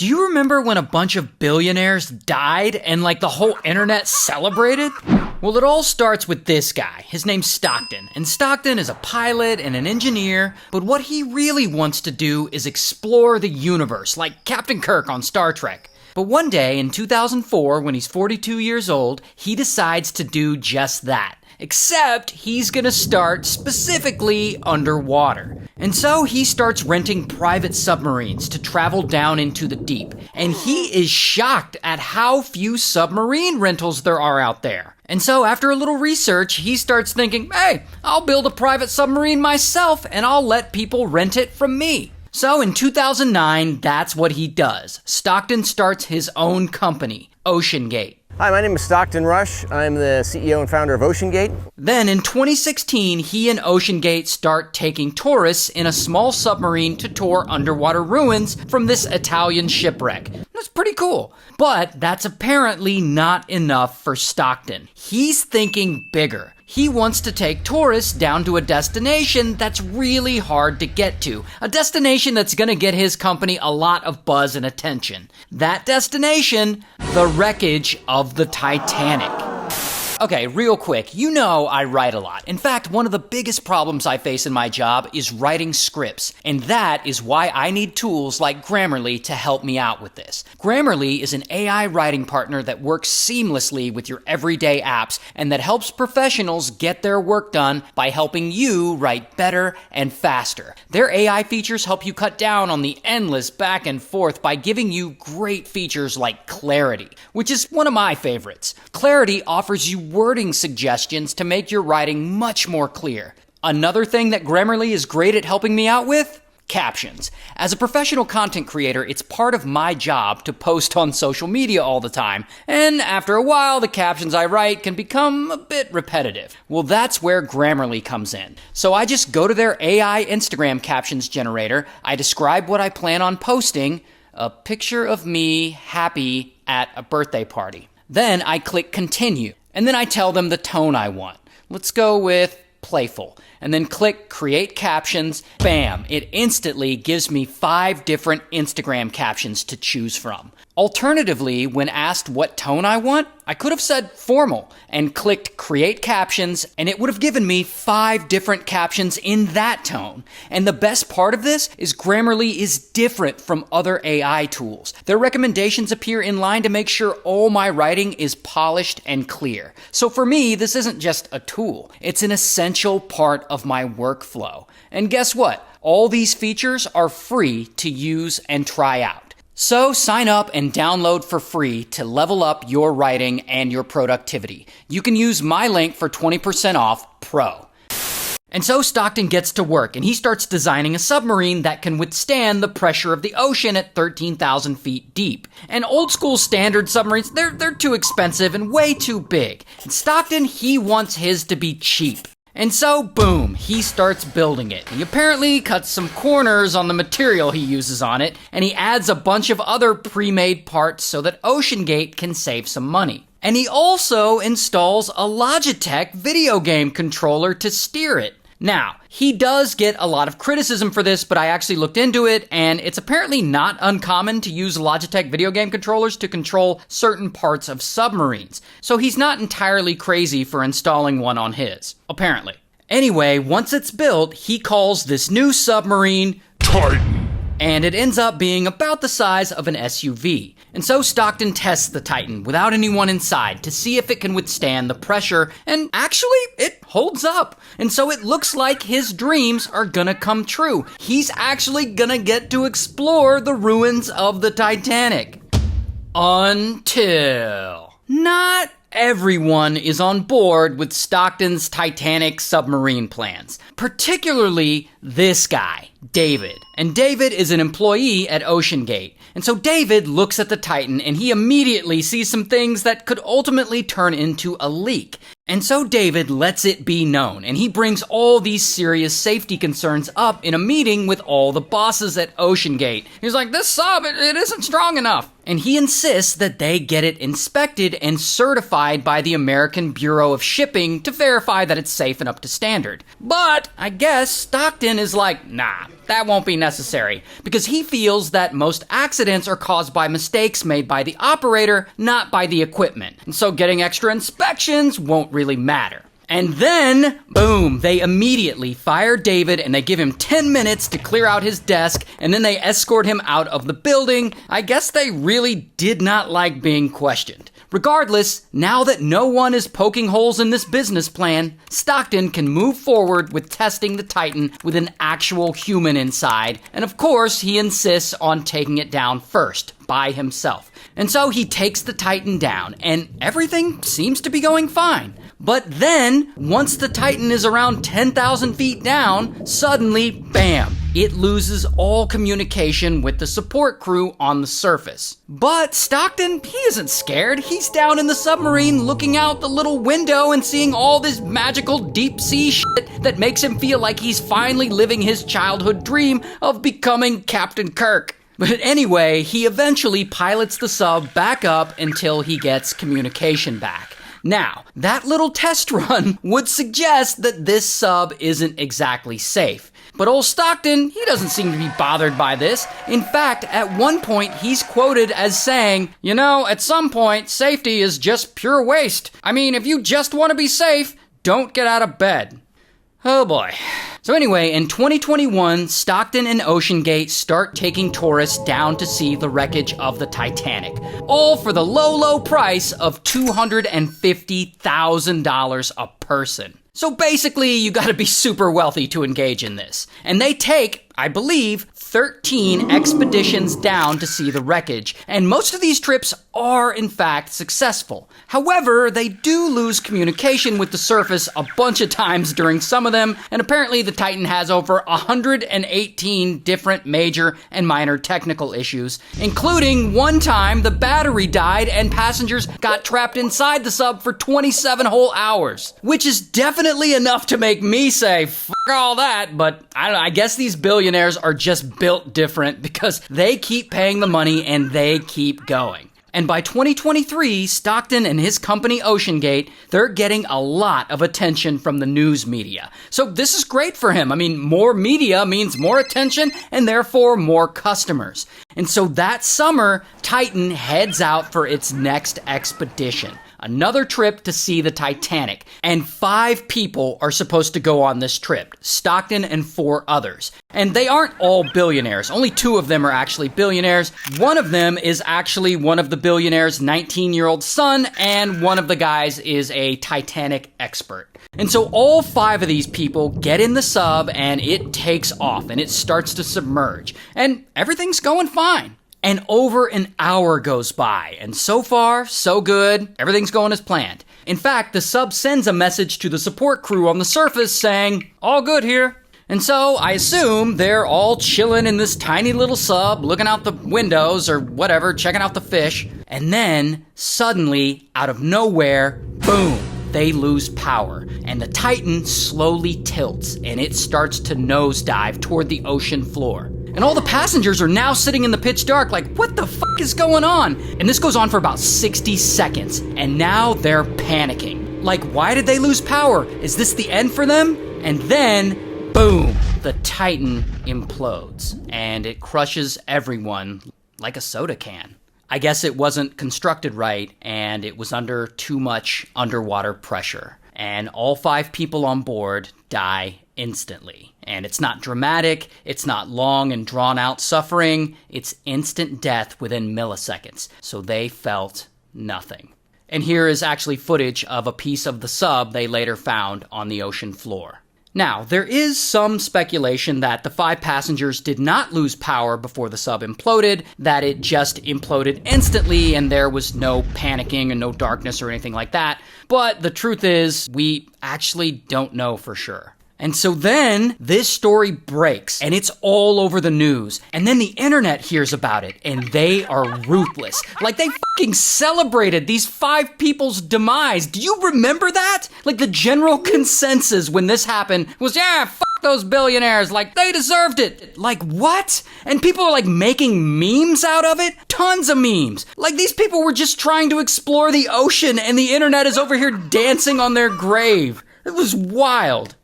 Do you remember when a bunch of billionaires died and the whole internet celebrated? Well, it all starts with this guy. His name's Stockton, and Stockton is a pilot and an engineer, but what he really wants to do is explore the universe, like Captain Kirk on Star Trek. But one day in 2004, when he's 42 years old, he decides to do just that. Except he's gonna start specifically underwater. And so he starts renting private submarines to travel down into the deep. And he is shocked at how few submarine rentals there are out there. And so after a little research, he starts thinking, hey, I'll build a private submarine myself and I'll let people rent it from me. So in 2009, that's what he does. Stockton starts his own company, OceanGate. Hi, my name is Stockton Rush. I'm the CEO and founder of OceanGate. Then in 2016, he and OceanGate start taking tourists in a small submarine to tour underwater ruins from this Italian shipwreck. That's pretty cool. But that's apparently not enough for Stockton. He's thinking bigger. He wants to take tourists down to a destination that's really hard to get to. A destination that's gonna get his company a lot of buzz and attention. That destination, the wreckage of the Titanic. Okay, real quick, you know I write a lot. In fact, one of the biggest problems I face in my job is writing scripts, and that is why I need tools like Grammarly to help me out with this. Grammarly is an AI writing partner that works seamlessly with your everyday apps and that helps professionals get their work done by helping you write better and faster. Their AI features help you cut down on the endless back and forth by giving you great features like clarity, which is one of my favorites. Clarity offers you wording suggestions to make your writing much more clear. Another thing that Grammarly is great at helping me out with? Captions. As a professional content creator, it's part of my job to post on social media all the time, and after a while, the captions I write can become a bit repetitive. Well, that's where Grammarly comes in. So I just go to their AI Instagram captions generator, I describe what I plan on posting, a picture of me happy at a birthday party. Then I click continue. And then I tell them the tone I want. Let's go with playful. And then click create captions. Bam! It instantly gives me 5 different Instagram captions to choose from. Alternatively, when asked what tone I want, I could have said formal and clicked create captions, and it would have given me 5 different captions in that tone. And the best part of this is Grammarly is different from other AI tools. Their recommendations appear in line to make sure all my writing is polished and clear. So for me, this isn't just a tool. It's an essential part of my workflow. And guess what? All these features are free to use and try out. So sign up and download for free to level up your writing and your productivity. You can use my link for 20% off Pro. And so Stockton gets to work and he starts designing a submarine that can withstand the pressure of the ocean at 13,000 feet deep. And old school standard submarines, they're too expensive and way too big. And Stockton, he wants his to be cheap. And so, boom, he starts building it. He apparently cuts some corners on the material he uses on it, and he adds a bunch of other pre-made parts so that OceanGate can save some money. And he also installs a Logitech video game controller to steer it. Now, he does get a lot of criticism for this, but I actually looked into it, and it's apparently not uncommon to use Logitech video game controllers to control certain parts of submarines. So he's not entirely crazy for installing one on his, apparently. Anyway, once it's built, he calls this new submarine Titan. And it ends up being about the size of an SUV. And so Stockton tests the Titan without anyone inside to see if it can withstand the pressure, and actually, it holds up. And so it looks like his dreams are gonna come true. He's actually gonna get to explore the ruins of the Titanic. Until... not everyone is on board with Stockton's Titanic submarine plans, particularly this guy, David. And David is an employee at OceanGate. And so David looks at the Titan and he immediately sees some things that could ultimately turn into a leak. And so David lets it be known, and he brings all these serious safety concerns up in a meeting with all the bosses at OceanGate. He's like, this sub, it isn't strong enough. And he insists that they get it inspected and certified by the American Bureau of Shipping to verify that it's safe and up to standard. But I guess Stockton is like, nah, that won't be necessary, because he feels that most accidents are caused by mistakes made by the operator, not by the equipment. And so getting extra inspections won't really matter. And then, boom, they immediately fire David and they give him 10 minutes to clear out his desk, and then they escort him out of the building. I guess they really did not like being questioned. Regardless, now that no one is poking holes in this business plan, Stockton can move forward with testing the Titan with an actual human inside, and of course, he insists on taking it down first, by himself. And so he takes the Titan down, and everything seems to be going fine. But then, once the Titan is around 10,000 feet down, suddenly, bam, it loses all communication with the support crew on the surface. But Stockton, he isn't scared. He's down in the submarine looking out the little window and seeing all this magical deep sea shit that makes him feel like he's finally living his childhood dream of becoming Captain Kirk. But anyway, he eventually pilots the sub back up until he gets communication back. Now, that little test run would suggest that this sub isn't exactly safe. But old Stockton, he doesn't seem to be bothered by this. In fact, at one point, he's quoted as saying, you know, at some point, safety is just pure waste. I mean, if you just want to be safe, don't get out of bed. Oh boy. So anyway, in 2021, Stockton and OceanGate start taking tourists down to see the wreckage of the Titanic, all for the low price of $250,000 a person. So basically, you gotta be super wealthy to engage in this. And they take, I believe, 13 expeditions down to see the wreckage, and most of these trips are in fact successful. However, they do lose communication with the surface a bunch of times during some of them, and apparently the Titan has over 118 different major and minor technical issues, including one time the battery died and passengers got trapped inside the sub for 27 whole hours, which is definitely enough to make me say, fuck all that, but I don't know, I guess these billionaires are just built different because they keep paying the money and they keep going. And by 2023, Stockton and his company OceanGate, they're getting a lot of attention from the news media. So this is great for him. I mean, more media means more attention and therefore more customers. And so that summer, Titan heads out for its next expedition. Another trip to see the Titanic. And 5 people are supposed to go on this trip. Stockton and 4 others. And they aren't all billionaires. Only 2 of them are actually billionaires. One of them is actually one of the billionaire's 19-year-old son, and one of the guys is a Titanic expert. And so all 5 of these people get in the sub, and it takes off, and it starts to submerge. And everything's going fine. And over an hour goes by, and so far, so good, everything's going as planned. In fact, the sub sends a message to the support crew on the surface saying, all good here. And so, I assume they're all chilling in this tiny little sub, looking out the windows or whatever, checking out the fish. And then, suddenly, out of nowhere, boom, they lose power. And the Titan slowly tilts, and it starts to nosedive toward the ocean floor. And all the passengers are now sitting in the pitch dark like, what the fuck is going on? And this goes on for about 60 seconds. And now they're panicking. Like, why did they lose power? Is this the end for them? And then, boom, the Titan implodes. And it crushes everyone like a soda can. I guess it wasn't constructed right, and it was under too much underwater pressure. And all 5 people on board die instantly. And it's not dramatic, it's not long and drawn out suffering, it's instant death within milliseconds. So they felt nothing. And here is actually footage of a piece of the sub they later found on the ocean floor. Now, there is some speculation that the 5 passengers did not lose power before the sub imploded, that it just imploded instantly and there was no panicking and no darkness or anything like that. But the truth is, we actually don't know for sure. And so then this story breaks and it's all over the news. And then the internet hears about it and they are ruthless. Like they fucking celebrated these 5 people's demise. Do you remember that? Like the general consensus when this happened was, yeah, fuck those billionaires. Like they deserved it. Like what? And people are like making memes out of it? Tons of memes. Like these people were just trying to explore the ocean and the internet is over here dancing on their grave. It was wild.